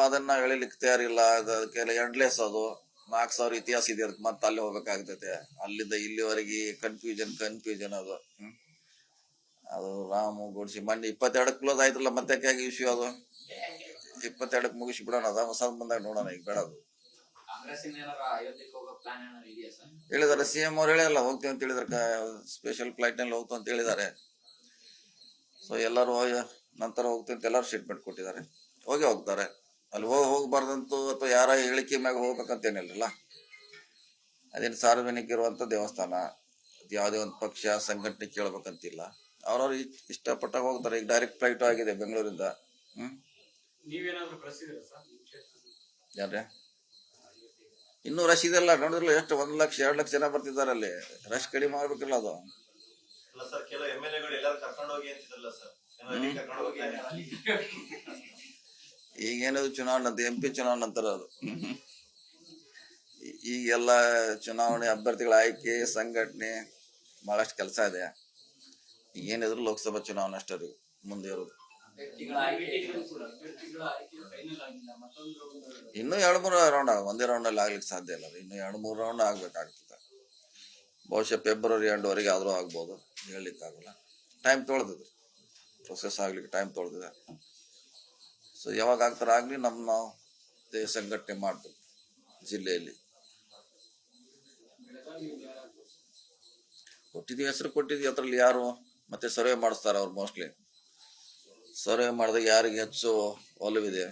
ಅದನ್ನ ಹೇಳಿಲಿಕ್ಕೆ ತಯಾರಿಲ್ಲ. ಅದಕ್ಕೆಲ್ಲ ಎಂಡ್ಲೆಸ್ ಅದು 4,000 ಇತಿಹಾಸ ಇದೆ, ಅದಕ್ಕೆ ಮತ್ತೆ ಅಲ್ಲಿ ಹೋಗ್ಬೇಕಾಗ್ತೈತೆ. ಅಲ್ಲಿಂದ ಇಲ್ಲಿವರೆಗೆ ಕನ್ಫ್ಯೂಷನ್ ಅದು. ಅದು ರಾಮು ಗೋಡ್ಸಿ ಮಂಡಿ 22 ಕ್ಲೋಸ್ ಆಯ್ತಲ್ಲ, ಮತ್ತೆ ಹೇಗೆ ಇಶ್ಯೂ ಅದು 22 ಮುಗಿಸಿ ಬಿಡೋಣ. ಅದ ಹೊಸ ಬಂದಾಗ ನೋಡೋಣ. ಈಗ ಬೇಡ ಅದು ಹೇಳಿದಾರೆ, CM ಅವ್ರು ಹೇಳಿಲ್ಲ ಹೋಗ್ತೀವಿ ಅಂತ ಹೇಳಿದಾರೆ. ಸ್ಪೆಷಲ್ ಫ್ಲೈಟ್ ನಲ್ಲಿ ಹೋಗ್ತು ಅಂತ ಹೇಳಿದ್ದಾರೆ. ಸೊ ಎಲ್ಲರೂ ನಂತರ ಹೋಗ್ತೀವಿ ಅಂತ ಎಲ್ಲರೂ ಸ್ಟೇಟ್ಮೆಂಟ್ ಕೊಟ್ಟಿದ್ದಾರೆ. ಹೋಗ್ತಾರೆ. ಅಲ್ಲಿ ಹೋಗ್ಬಾರ್ದಂತೂ ಅಥವಾ ಯಾರ ಹೇಳಿಕೆ ಮ್ಯಾಗ ಹೋಗ್ಬೇಕಂತೇನಿಲ್ಲ. ಅದೇನು ಸಾರ್ವಜನಿಕ ಇರುವಂತ ದೇವಸ್ಥಾನ, ಯಾವುದೇ ಒಂದು ಪಕ್ಷ ಸಂಘಟನೆ ಕೇಳ್ಬೇಕಂತಿಲ್ಲ. ಅವ್ರವ್ರು ಇಷ್ಟಪಟ್ಟಾಗ ಹೋಗ್ತಾರೆ. ಈಗ ಡೈರೆಕ್ಟ್ ಫ್ಲೈಟ್ ಆಗಿದೆ ಬೆಂಗಳೂರಿಂದ. ಯಾರ್ರೆ ಇನ್ನೂ ರಶ್ ಇದೆಲ್ಲ ನೋಡಿದ್ರಲ್ಲ, ಎಷ್ಟು 1 ಲಕ್ಷ 2 ಲಕ್ಷ ಜನ ಬರ್ತಿದ್ದಾರೆ. ಅಲ್ಲಿ ರಶ್ ಕಡಿಮೆ ಆಗ್ಬೇಕಿಲ್ಲ ಅದು. ಈಗೇನದು ಚುನಾವಣೆ ಅಂತ, MP ಚುನಾವಣೆ ಅಂತಾರ ಅದು. ಈಗೆಲ್ಲ ಚುನಾವಣೆ ಅಭ್ಯರ್ಥಿಗಳ ಆಯ್ಕೆ, ಸಂಘಟನೆ ಬಹಳಷ್ಟು ಕೆಲಸ ಇದೆ. ಏನಿದ್ರು ಲೋಕಸಭಾ ಚುನಾವಣೆ ಅಷ್ಟೇ ಮುಂದೆ ಇರೋದು. ಇನ್ನು 2-3 ರೌಂಡ್, ಒಂದೇ ರೌಂಡ್ ಅಲ್ಲಿ ಆಗ್ಲಿಕ್ಕೆ ಸಾಧ್ಯ ಇಲ್ಲ. ಇನ್ನು 2-3 ರೌಂಡ್ ಆಗ್ಬೇಕಾಗ್ತದೆ. ಬಹುಶಃ ಫೆಬ್ರವರಿ ಎಂಡ್ವರೆಗೆ ಆದ್ರೂ ಆಗ್ಬೋದು, ಹೇಳಲಿಕ್ಕೆ ಆಗಲ್ಲ. ಟೈಮ್ ತೊಳೆದಿದೆ, ಪ್ರೊಸೆಸ್ ಆಗ್ಲಿಕ್ಕೆ ಟೈಮ್ ತೊಳೆದಿದೆ. ಸೊ ಯಾವಾಗ ಆಗ್ತಾರ ಆಗ್ಲಿ, ನಾವು ಸಂಘಟನೆ ಮಾಡ್ತೀವಿ ಜಿಲ್ಲೆಯಲ್ಲಿ. ಕೊಟ್ಟಿದೀವಿ, ಹೆಸರು ಕೊಟ್ಟಿದ್ವಿ. ಅದ್ರಲ್ಲಿ ಯಾರು ಮತ್ತೆ ಸರ್ವೆ ಮಾಡಿಸ್ತಾರ ಅವ್ರು. ಮೋಸ್ಟ್ಲಿ ಸರ್ವೆ ಮಾಡಿದಾಗ ಯಾರಿಗೆ ಹೆಚ್ಚು ಒಲವಿದೆ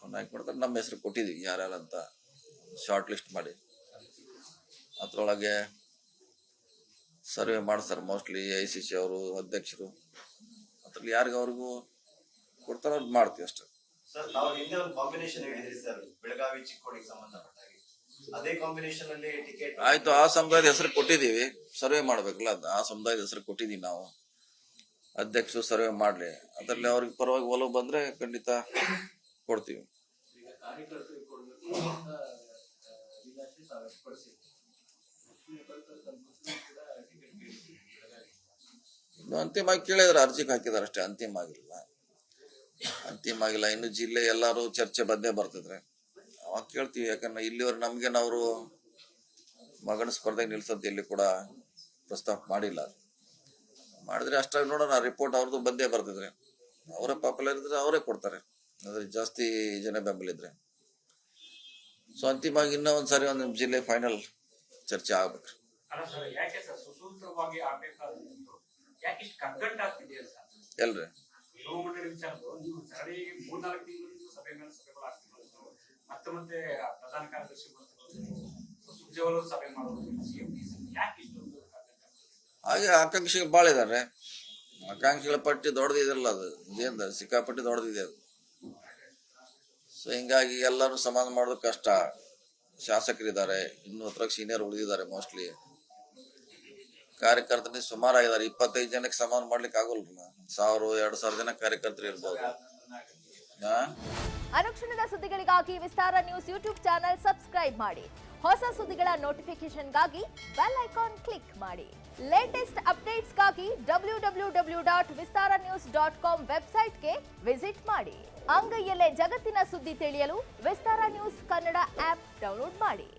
ಅವ್ನ ಹಾಕಿ ಮಾಡ್ತಾರೆ. ನಮ್ಮ ಹೆಸರು ಕೊಟ್ಟಿದೀವಿ ಯಾರ್ಯಾರಂತ ಶಾರ್ಟ್ ಲಿಸ್ಟ್ ಮಾಡಿ. ಅದ್ರೊಳಗೆ ಸರ್ವೆ ಮಾಡಿಸ್ತಾರೆ ಮೋಸ್ಟ್ಲಿ ICC ಅವರು, ಅಧ್ಯಕ್ಷರು. ಅದ್ರಲ್ಲಿ ಯಾರಿಗ ಅವ್ರಿಗೂ ಕೊಡ್ತಾರ ಅದು ಮಾಡ್ತೀವಿ ಅಷ್ಟೇ. ಆಯ್ತು, ಆ ಸಮುದಾಯದ ಹೆಸರು ಕೊಟ್ಟಿದೀವಿ, ಸರ್ವೆ ಮಾಡ್ಬೇಕಲ್ಲ. ಆ ಸಮುದಾಯದ ಹೆಸರು ಕೊಟ್ಟಿದೀವಿ ನಾವು. ಅಧ್ಯಕ್ಷರು ಸರ್ವೆ ಮಾಡ್ಲಿ, ಅದ್ರಲ್ಲಿ ಅವ್ರಿಗೆ ಪರವಾಗಿ ಒಲವು ಬಂದ್ರೆ ಖಂಡಿತ ಕೊಡ್ತೀವಿ. ಇನ್ನು ಅಂತಿಮವಾಗಿ ಕೇಳಿದ್ರೆ ಅರ್ಜಿಗೆ ಹಾಕಿದಾರೆ ಅಷ್ಟೇ, ಅಂತಿಮ ಆಗಿಲ್ಲ. ಇನ್ನು ಜಿಲ್ಲೆ ಎಲ್ಲಾರು ಚರ್ಚೆ ಬಂದೇ ಬರ್ತಿದ್ರೆ ಅವಾಗ ಕೇಳ್ತೀವಿ. ಯಾಕಂದ್ರೆ ಇಲ್ಲಿವ್ರು ನಮ್ಗೇನವರು ಮಗನ ಸ್ಪರ್ಧೆಗೆ ನಿಲ್ಸಂತ ಇಲ್ಲಿ ಕೂಡ ಪ್ರಸ್ತಾಪ ಮಾಡಿಲ್ಲ. ಮಾಡಿದ್ರೆ ಅಷ್ಟಾಗಿ ನೋಡೋಣ. ರಿಪೋರ್ಟ್ ಅವ್ರದ್ದು ಬಂದೇ ಬರ್ತಿದ್ರೆ, ಅವರೇ ಪಾಪ್ಯುಲರ್ ಇದ್ರೆ ಅವರೇ ಕೊಡ್ತಾರೆ, ಅದ್ರ ಜಾಸ್ತಿ ಜನ ಬೆಂಬಲ ಇದ್ರೆ. ಸೊ ಅಂತಿಮವಾಗಿ ಇನ್ನೂ ಒಂದ್ಸರಿ ಒಂದು ಜಿಲ್ಲೆ ಫೈನಲ್ ಚರ್ಚೆ ಆಗ್ಬೇಕು. ಎಲ್ರಿ ಹಾಗೆ ಆಕಾಂಕ್ಷಿಗಳು ಬಾಳ ಇದಾರೆ. ಆಕಾಂಕ್ಷಿಗಳ ಪಟ್ಟಿ ದೊಡ್ಡದಿರಲ್ಲ, ಅದು ಇದೇನು ಸಿಕ್ಕಾಪಟ್ಟಿ ದೊಡ್ಡದಿದೆ ಅದು. ಸೊ ಹಿಂಗಾಗಿ ಎಲ್ಲಾರು ಸಮಾಧಾನ ಮಾಡೋದು ಕಷ್ಟ. ಶಾಸಕರಿದ್ದಾರೆ, ಇನ್ನು 10 ಸೀನಿಯರ್ ಉಳಿದಿದ್ದಾರೆ. ಮೋಸ್ಟ್ಲಿ ಕಾರ್ಯಕರ್ತರಿಗೆ ಸುಮಾರು ಆಗಿದ್ದಾರೆ. 25 ಜನಕ್ಕೆ ಸಮಾಧಾನ ಮಾಡ್ಲಿಕ್ಕೆ ಆಗೋಲ್ಲ. 1000-2000 ಜನ ಕಾರ್ಯಕರ್ತರು ಇರ್ಬೋದು. ಅನುಕ್ಷಣದ ಸುದ್ದಿಗಳಿಗಾಗಿ ವಿಸ್ತಾರ ನ್ಯೂಸ್ ಯೂಟ್ಯೂಬ್ ಚಾನೆಲ್ ಸಬ್ಸ್ಕ್ರೈಬ್ ಮಾಡಿ. ಹೊಸ ಸುದ್ದಿಗಳ ನೋಟಿಫಿಕೇಶನ್ಗಾಗಿ ಬೆಲ್ ಐಕಾನ್ ಕ್ಲಿಕ್ ಮಾಡಿ. ಲೇಟೆಸ್ಟ್ ಅಪ್ಡೇಟ್ಸ್ಗಾಗಿ www.vistaranews.com ವೆಬ್ಸೈಟ್ಗೆ ವಿಸಿಟ್ ಮಾಡಿ. ಅಂಗೈಯಲ್ಲೇ ಜಗತ್ತಿನ ಸುದ್ದಿ ತಿಳಿಯಲು ವಿಸ್ತಾರ ನ್ಯೂಸ್ ಕನ್ನಡ ಆಪ್ ಡೌನ್ಲೋಡ್ ಮಾಡಿ.